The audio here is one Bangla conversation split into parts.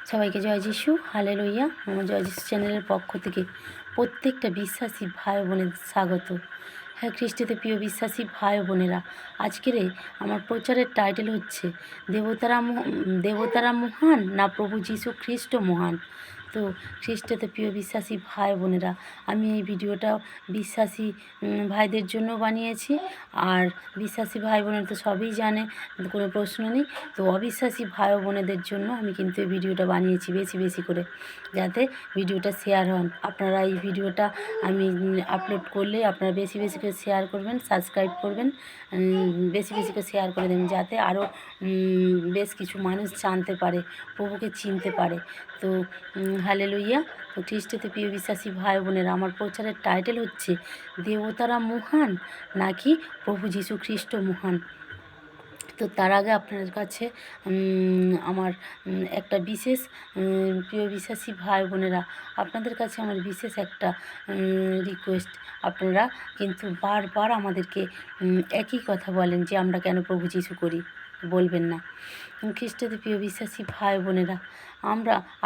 সবাইকে জয় যিশু, হালেলুয়া। আমার জয় যিশু চ্যানেলের পক্ষ থেকে প্রত্যেকটা বিশ্বাসী ভাই বোনের স্বাগত। হ্যাঁ, খ্রিস্টতে প্রিয় বিশ্বাসী ভাই বোনেরা, আজকের আমার প্রচারের টাইটেল হচ্ছে দেবতারা মহান না প্রভু যীশু খ্রিস্ট মহান। তো খ্রিস্টতে প্রিয় বিশ্বাসী ভাই বোনেরা, আমি এই ভিডিওটা বিশ্বাসী ভাইদের জন্য বানিয়েছি। আর বিশ্বাসী ভাই বোনেরা তো সবই জানে, কোনো প্রশ্ন নেই। তো অবিশ্বাসী ভাই বোনেদের জন্য আমি কিন্তু এই ভিডিওটা বানিয়েছি বেশি বেশি করে, যাতে ভিডিওটা শেয়ার হন। আপনারা এই ভিডিওটা আমি আপলোড করলে আপনারা বেশি বেশি করে শেয়ার করবেন, সাবস্ক্রাইব করবেন, বেশি বেশি করে শেয়ার করে দেবেন, যাতে আরও বেশ কিছু মানুষ জানতে পারে, প্রভুকে চিনতে পারে। তো হালেলুইয়া। তো খ্রিস্টতে প্রিয় বিশ্বাসী ভাই বোনেরা, আমার প্রচারের টাইটেল হচ্ছে দেবতারা মহান নাকি প্রভু যীশু খ্রিস্ট মহান। তো তার আগে আপনাদের কাছে আমার একটা বিশেষ প্রিয় বিশ্বাসী ভাই বোনেরা, আপনাদের কাছে আমার বিশেষ একটা রিকোয়েস্ট। আপনারা কিন্তু বারবার আমাদেরকে একই কথা বলেন যে আমরা কেন প্রভু যীশু করি, বলবেন না। খ্রিস্টতে প্রিয় বিশ্বাসী ভাই বোনেরা,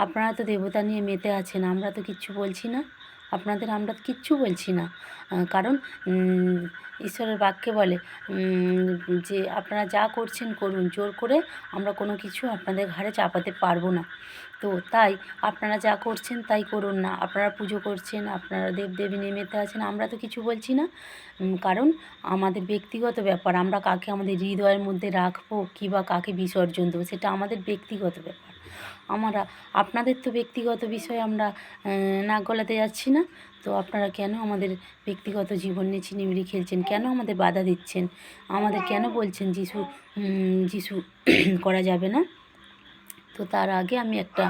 আপনারা তো দেবতা নিয়ে মেতে আছেন, আমরা তো কিচ্ছু বলছি না আমরা কিচ্ছু বলছি না। কারণ ঈশ্বরের বাক্যে বলে যে আপনারা যা করছেন করুন, জোর করে আমরা কোনো কিছু আপনাদের ঘাড়ে চাপাতে পারবো না। তো তাই আপনারা যা করছেন তাই করুন না। আপনারা পুজো করছেন, আপনারা দেবদেবী নিয়ে মেতে আছেন, আমরা তো কিছু বলছি না। কারণ আমাদের ব্যক্তিগত ব্যাপার, আমরা কাকে আমাদের হৃদয়ের মধ্যে রাখবো কী বা কাকে বিসর্জন দেবো, সেটা আমাদের ব্যক্তিগত ব্যাপার। আপনাদের তো ব্যক্তিগত বিষয়ে আমরা নাক গলাতে যাচ্ছি না। তো আপনারা কেন আমাদের ব্যক্তিগত জীবন নিয়ে ছিনিমিনি খেলছেন, কেন আমাদের বাধা দিচ্ছেন, আমাদের কেন বলছেন যিশু করা যাবে না। তো তার আগে আমি একটা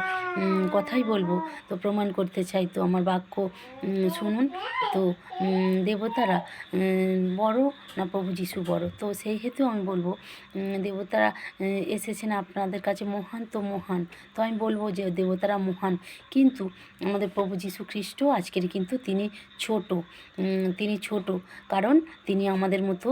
কথাই বলবো, তো প্রমাণ করতে চাই। তো আমার বাক্য শুনুন। তো দেবতারা বড় না প্রভু যীশু বড়? তো সেই হেতু আমি বলবো দেবতারা এসেছেন আপনাদের কাছে মহান, তো মহান। তো আমি বলবো যে দেবতারা মহান, কিন্তু আমাদের প্রভু যীশু খ্রিস্ট আজকের কিন্তু তিনি ছোট। কারণ তিনি আমাদের মতো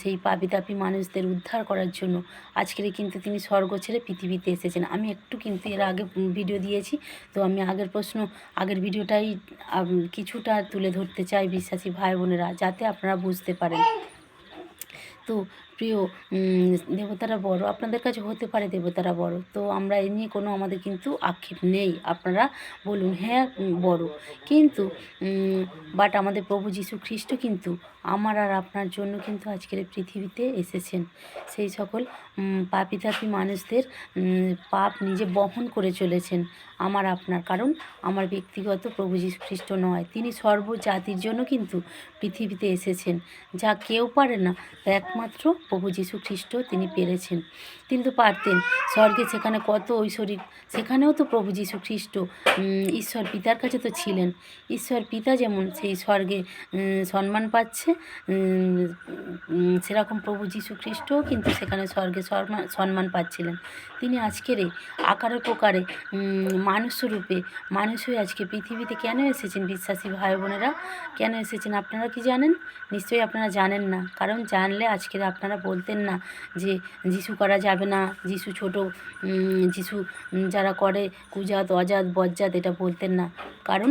সেই পাপী মানুষদের উদ্ধার করার জন্য আজকের কিন্তু তিনি স্বর্গ ছেড়ে পৃথিবীতে এসেছেন। আমি একটু কিন্তু এর আগে ভিডিও দিয়েছি, তো আমি আগের ভিডিওটাই কিছুটা তুলে ধরতে চাই বিশ্বাসী ভাই বোনেরা, যাতে আপনারা বুঝতে পারেন। তো প্রিয় দেবতারা বড়, আপনাদের কাছে হতে পারে দেবতারা বড়, তো আমরা এ নিয়ে কোনো আমাদের কিন্তু আক্ষেপ নেই। আপনারা বলুন হ্যাঁ বড়, কিন্তু বাট আমাদের প্রভু যীশু খ্রিস্ট কিন্তু আমার আর আপনার জন্য কিন্তু আজকের পৃথিবীতে এসেছেন। সেই সকল পাপী মানুষদের পাপ নিজে বহন করে চলেছেন আমার আপনার। কারণ আমার ব্যক্তিগত প্রভু যীশু খ্রিস্ট নয়, তিনি সর্বজাতির জন্য কিন্তু পৃথিবীতে এসেছেন। যা কেউ পারে না, তা একমাত্র প্রভু যীশু খ্রিস্ট তিনি পেরেছেন। তিনি তো পারতেন স্বর্গে, সেখানে কত ঐশ্বরিক, সেখানেও তো প্রভু যীশু খ্রিস্ট ঈশ্বর পিতার কাছে তো ছিলেন। ঈশ্বর পিতা যেমন সেই স্বর্গে সম্মান পাচ্ছে, সেরকম প্রভু যীশু খ্রিস্টও কিন্তু সেখানে স্বর্গে সম্মান পাচ্ছিলেন। তিনি আজকের আকারে প্রকারে মানুষ রূপে মানুষ হয়ে আজকে পৃথিবীতে কেন এসেছেন বিশ্বাসী ভাই বোনেরা, কেন এসেছেন আপনারা কি জানেন? নিশ্চয়ই আপনারা জানেন না। কারণ জানলে আজকের আপনারা বলতেন না যে যিশু করা যাবে না, যিশু ছোট, যিশু যারা করে কুজাত অজাত বজ্জাত, এটা বলতেন না। কারণ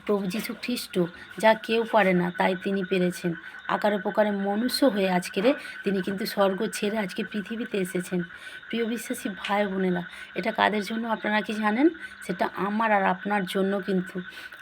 প্রভু যীশু খ্রিস্ট যা কেউ পারে না, তাই তিনি পেরেছেন। আকারে প্রকারে মনুষ্য হয়ে আজকের তিনি কিন্তু স্বর্গ ছেড়ে আজকে পৃথিবীতে এসেছেন। প্রিয় বিশ্বাসী ভাই বোনেরা, এটা কাদের জন্য আপনারা কি জানেন? সেটা আমার আর আপনার জন্য। কিন্তু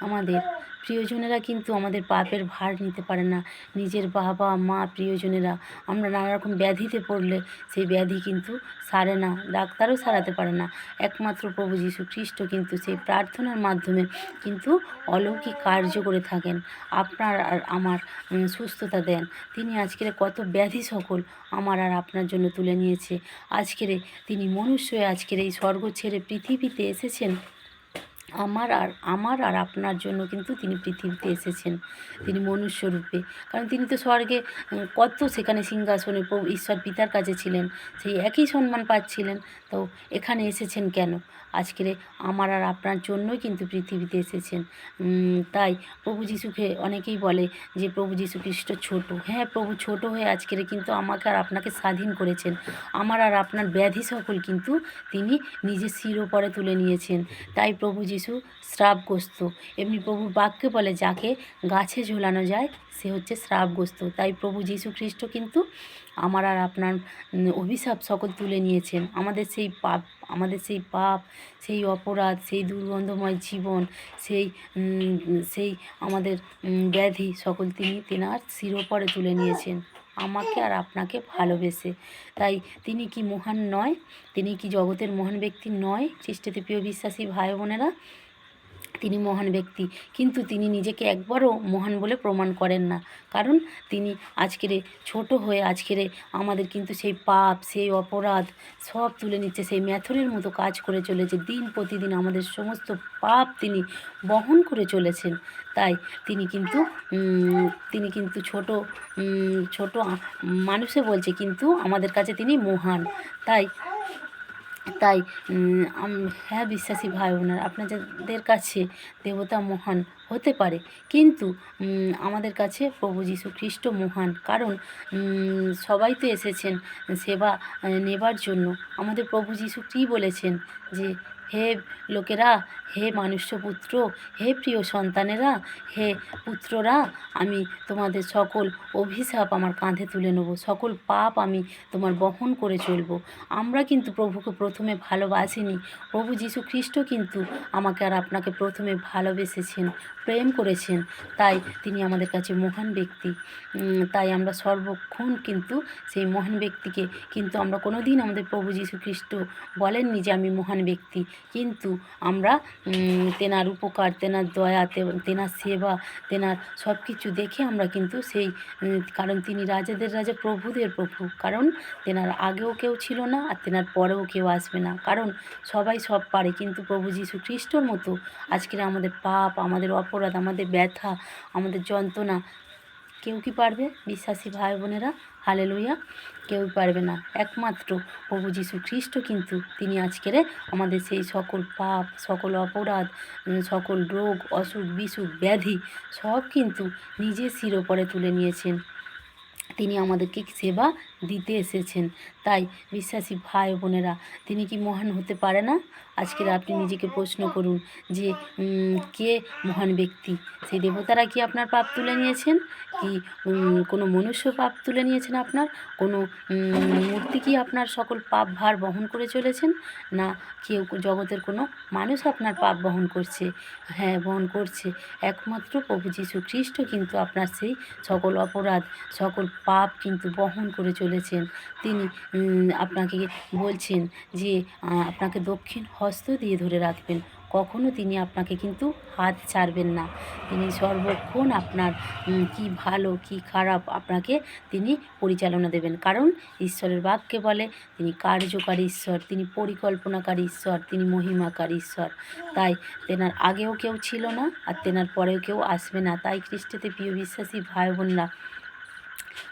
আমাদের প্রিয়জনেরা কিন্তু আমাদের পাপের ভার নিতে পারে না, নিজের বাবা মা প্রিয়জনেরা। আমরা নানা রকম ব্যাধিতে পড়লে সেই ব্যাধি কিন্তু সারে না, ডাক্তারও সারাতে পারে না। একমাত্র প্রভু যীশু খ্রিস্ট কিন্তু সেই প্রার্থনার মাধ্যমে কিন্তু অলৌকিক কার্য করে থাকেন, আপনার আর আমার সুস্থতা দেন। তিনি আজকের কত ব্যাধি সকল আমার আর আপনার জন্য তুলে নিয়েছে। আজকের তিনি মনুষ্য হয়ে আজকের এই স্বর্গ ছেড়ে পৃথিবীতে এসেছেন আমার আর আপনার জন্য কিন্তু তিনি পৃথিবীতে এসেছেন, তিনি মনুষ্য রূপে। কারণ তিনি তো স্বর্গে কত সেখানে সিংহাসনে প্রভু ঈশ্বর পিতার কাছে ছিলেন, সেই একই সম্মান পাচ্ছিলেন। তো এখানে এসেছেন কেন? আজকের আমার আর আপনার জন্যই কিন্তু পৃথিবীতে এসেছেন। তাই প্রভু যিশুকে অনেকেই বলে যে প্রভু যীশু খ্রিস্ট ছোট। হ্যাঁ, প্রভু ছোট হয়ে আজকের কিন্তু আমাকে আর আপনাকে স্বাধীন করেছেন। আমার আর আপনার ব্যাধি সকল কিন্তু তিনি নিজের শির ওপরে তুলে নিয়েছেন। তাই প্রভু যীশু শ্রাপগ্রস্ত। এমনি প্রভুর বাক্যে বলে যাকে গাছে ঝোলানো যায় সে হচ্ছে শ্রাপগ্রস্ত। তাই প্রভু যীশু খ্রিস্ট কিন্তু আমার আর আপনার অভিশাপ সকল তুলে নিয়েছেন। আমাদের সেই পাপ, সেই অপরাধ, সেই দুর্গন্ধময় জীবন, সেই সেই আমাদের ব্যাধি সকল তিনি তেনার শির ওপরে তুলে নিয়েছেন আমাকে আর আপনাকে ভালোবেসে। তাই তিনি কি মহান নয়? তিনি কি জগতের মহান ব্যক্তি নয়? খ্রিস্টেতে প্রিয় বিশ্বাসী ভাই বোনেরা, তিনি মহান ব্যক্তি, কিন্তু তিনি নিজেকে একবারও মহান বলে প্রমাণ করেন না। কারণ তিনি আজকের ছোট হয়ে আজকের আমাদের কিন্তু সেই পাপ, সেই অপরাধ সব তুলে নিচ্ছে। সেই ম্যাথরের মতো কাজ করে চলেছে, দিন প্রতিদিন আমাদের সমস্ত পাপ তিনি বহন করে চলেছেন। তাই তিনি কিন্তু ছোট মানুষে বলছে, কিন্তু আমাদের কাছে তিনি মহান। তাই তাই হ্যাঁ বিশ্বাসী ভাই বোনেরা, আপনাদের কাছে দেবতা মহান হতে পারে, কিন্তু আমাদের কাছে প্রভু যীশু খ্রিস্ট মহান। কারণ সবাই তো এসেছেন সেবা নেবার জন্য। আমাদের প্রভু যীশু কী বলেছেন যে হে লোকেরা, হে মানুষ্যপুত্র, হে প্রিয় সন্তানেরা, হে পুত্ররা, আমি তোমাদের সকল অভিশাপ আমার কাঁধে তুলে নেব, সকল পাপ আমি তোমার বহন করে চলব। আমরা কিন্তু প্রভুকে প্রথমে ভালোবাসিনি। প্রভু যীশু খ্রিস্ট কিন্তু আমাকে আর আপনাকে প্রথমে ভালোবেসেছেন, প্রেম করেছেন। তাই তিনি আমাদের কাছে মহান ব্যক্তি। তাই আমরা সর্বক্ষণ কিন্তু সেই মহান ব্যক্তিকে, কিন্তু আমরা কোনো দিন আমাদের প্রভু যীশু খ্রিস্ট বলেননি যে আমি মহান ব্যক্তি, কিন্তু আমরা তেনার উপকার, তেনার দয়া, তেনার সেবা, তেনার সব কিছু দেখে আমরা কিন্তু সেই কারণ তিনি রাজাদের রাজা, প্রভুদের প্রভু। কারণ তেনার আগেও কেউ ছিল না আর তেনার পরেও কেউ আসবে না। কারণ সবাই সব পারে, কিন্তু প্রভু যীশু খ্রিস্টর মতো আজকের আমাদের পাপ, আমাদের অপরাধ, আমাদের ব্যথা, আমাদের যন্ত্রণা কেউ কি পারবে? বিশ্বাসী ভাই বোনেরা, হালেলুয়া, কেউ পারবে না। একমাত্র প্রভু যীশু খ্রিস্ট কিন্তু তিনি আজকের আমাদের সেই সকল পাপ, সকল অপরাধ, সকল রোগ, অসুখ, বিসুখ, ব্যাধি সব কিন্তু নিজের শির ওপরে তুলে নিয়েছেন। তিনি আমাদেরকে সেবা দিতে এসেছেন। তাই বিশ্বাসী ভাই বোনেরা, তিনি কি মহান হতে পারে না? আজকের আপনি নিজেকে প্রশ্ন করুন যে কে মহান ব্যক্তি? সেই দেবতারা কি আপনার পাপ তুলে নিয়েছেন? কি কোনো মনুষ্য পাপ তুলে নিয়েছেন আপনার? কোনো মূর্তি কি আপনার সকল পাপ ভার বহন করে চলেছেন? না কেউ জগতের কোনো মানুষ আপনার পাপ বহন করছে? হ্যাঁ, বহন করছে। একমাত্র প্রভু যীশু খ্রিস্ট কিন্তু আপনার সেই সকল অপরাধ, সকল পাপ কিন্তু বহন করে চলেছেন। তিনি আপনাকে বলছেন যে আপনাকে দক্ষিণ হস্ত দিয়ে ধরে রাখবেন, কখনো তিনি আপনাকে কিন্তু হাত ছাড়বেন না। তিনি সর্বক্ষণ আপনার কি ভালো কি খারাপ আপনাকে তিনি পরিচালনা দেবেন। কারণ ঈশ্বরের বাক্যে বলে তিনি কার্যকারী ঈশ্বর, তিনি পরিকল্পনাকারী ঈশ্বর, তিনি মহিমাকারী ঈশ্বর। তাই তেনার আগেও কেউ ছিল না আর তেনার পরেও কেউ আসবে না। তাই খ্রিস্টেতে প্রিয় বিশ্বাসী ভাই বোনরা,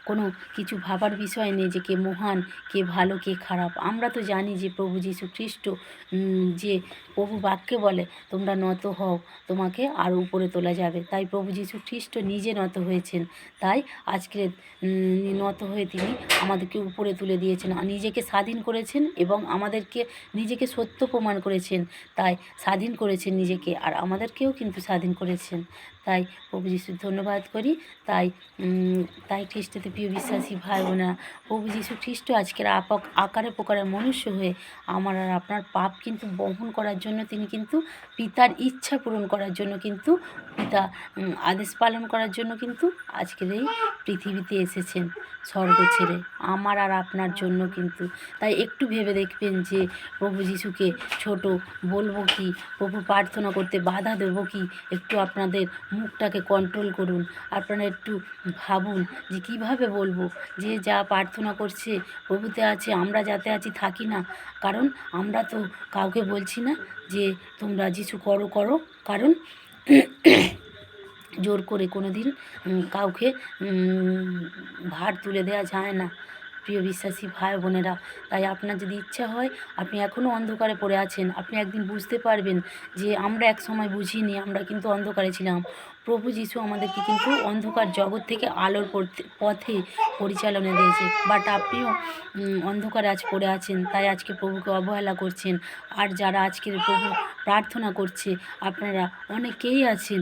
কোনো কিছু ভাবার বিষয় নেই যে কে মহান, কে ভালো, কে খারাপ। আমরা তো জানি যে প্রভু যীশু খ্রিস্ট, যে প্রভু বাক্যে বলে তোমরা নত হও, তোমাকে আরও উপরে তোলা যাবে। তাই প্রভু যীশু খ্রিস্ট নিজে নত হয়েছেন। তাই আজকে নত হয়ে তিনি আমাদেরকে উপরে তুলে দিয়েছেন, নিজেকে স্বাধীন করেছেন এবং আমাদেরকে নিজেকে সত্য প্রমাণ করেছেন। তাই স্বাধীন করেছেন নিজেকে, আর আমাদেরকেও কিন্তু স্বাধীন করেছেন। তাই প্রভু যীশুর ধন্যবাদ করি। তাই খ্রিস্টেতে প্রিয় বিশ্বাসী ভাই বোনেরা, প্রভু যীশু খ্রিস্ট আজকের আকারে প্রকারে মনুষ্য হয়ে আমার আর আপনার পাপ কিন্তু বহন করার জন্য, তিনি কিন্তু পিতার ইচ্ছা পূরণ করার জন্য, কিন্তু পিতা আদেশ পালন করার জন্য কিন্তু আজকের এই পৃথিবীতে এসেছেন স্বর্গ ছেড়ে, আমার আর আপনার জন্য কিন্তু। তাই একটু ভেবে দেখবেন যে প্রভু যীশুকে ছোট বলবো কি, প্রভু প্রার্থনা করতে বাধা দেবো কি? একটু আপনাদের মুখটাকে কন্ট্রোল করুন। আপনারা একটু ভাবুন যে কীভাবে বলবো, যে যা প্রার্থনা করছে প্রভুতে আছে, আমরা যাতে আছি থাকি না। কারণ আমরা তো কাউকে বলছি না যে তোমরা যিশু করো করো, কারণ জোর করে কোনো দিন কাউকে ভার তুলে দেওয়া যায় না, প্রিয় বিশ্বাসী ভাই বোনেরা। তাই আপনার যদি ইচ্ছা হয়, আপনি এখনও অন্ধকারে পড়ে আছেন, আপনি একদিন বুঝতে পারবেন যে আমরা এক সময় বুঝিনি, আমরা কিন্তু অন্ধকারে ছিলাম। প্রভু যিশু আমাদেরকে কিন্তু অন্ধকার জগৎ থেকে আলোর পথে পরিচালনা দিয়েছে। বাট আপনিও অন্ধকারে আজ পড়ে আছেন, তাই আজকে প্রভুকে অবহেলা করছেন। আর যারা আজকের প্রভু প্রার্থনা করছে, আপনারা অনেকেই আছেন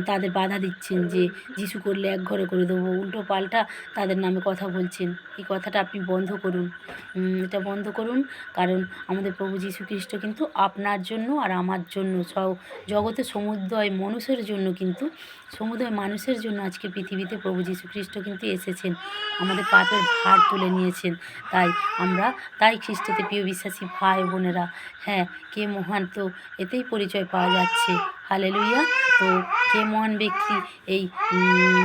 তাদের বাধা দিচ্ছেন যে যিশু করলে এক ঘরে করে দেবো, উল্টো পাল্টা তাদের নামে কথা বলছেন। এই কথাটা আপনি বন্ধ করুন, এটা বন্ধ করুন। কারণ আমাদের প্রভু যীশু খ্রিস্ট কিন্তু আপনার জন্য আর আমার জন্য, জগতে সমুদয় মানুষের জন্য কিন্তু, সমুদয় মানুষের জন্য আজকে পৃথিবীতে প্রভু যীশু খ্রিস্ট কিন্তু এসেছেন, আমাদের পাপের ভার তুলে নিয়েছেন। তাই খ্রিস্টতে প্রিয় বিশ্বাসী ভাই বোনেরা, হ্যাঁ, কে মহান তো এতেই পরিচয় পাওয়া যাচ্ছে। হালেলুইয়া। তো কে মহান ব্যক্তি এই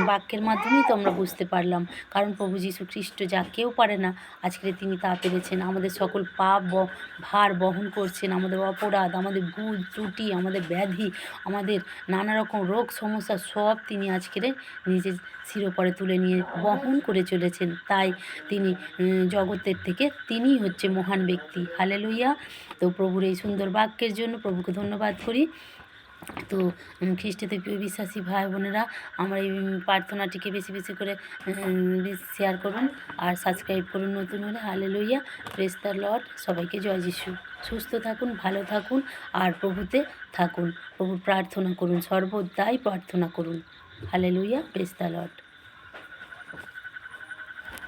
বাক্যের মাধ্যমেই তো আমরা বুঝতে পারলাম। কারণ প্রভু যীশু খ্রিস্ট যা কেউ পারে না, আজকে তিনি তা পেরেছেন। আমাদের সকল পাপ ভার বহন করছেন, আমাদের অপরাধ, আমাদের ভুল ত্রুটি, আমাদের ব্যাধি, আমাদের নানা রকম রোগ সমস্যা সব তিনি আজকের নিজের শিরোপরে তুলে নিয়ে বহন করে চলেছেন। তাই তিনি জগতের থেকে তিনিই হচ্ছে মহান ব্যক্তি। হালেলুইয়া। তো প্রভুর এই সুন্দর বাক্যের জন্য প্রভুকে ধন্যবাদ করি। তো খ্রিস্টতে প্রিয় বিশ্বাসী ভাই বোনেরা, আমার এই প্রার্থনাটিকে বেশি বেশি করে শেয়ার করুন আর সাবস্ক্রাইব করুন নতুন হলে। হালেলুইয়া। Praise the lord. সবাইকে জয় যিশু। সুস্থ থাকুন, ভালো থাকুন আর প্রভুতে থাকুন। প্রভুর প্রার্থনা করুন, সর্বদাই প্রার্থনা করুন। হালেলুইয়া। Praise the Lord.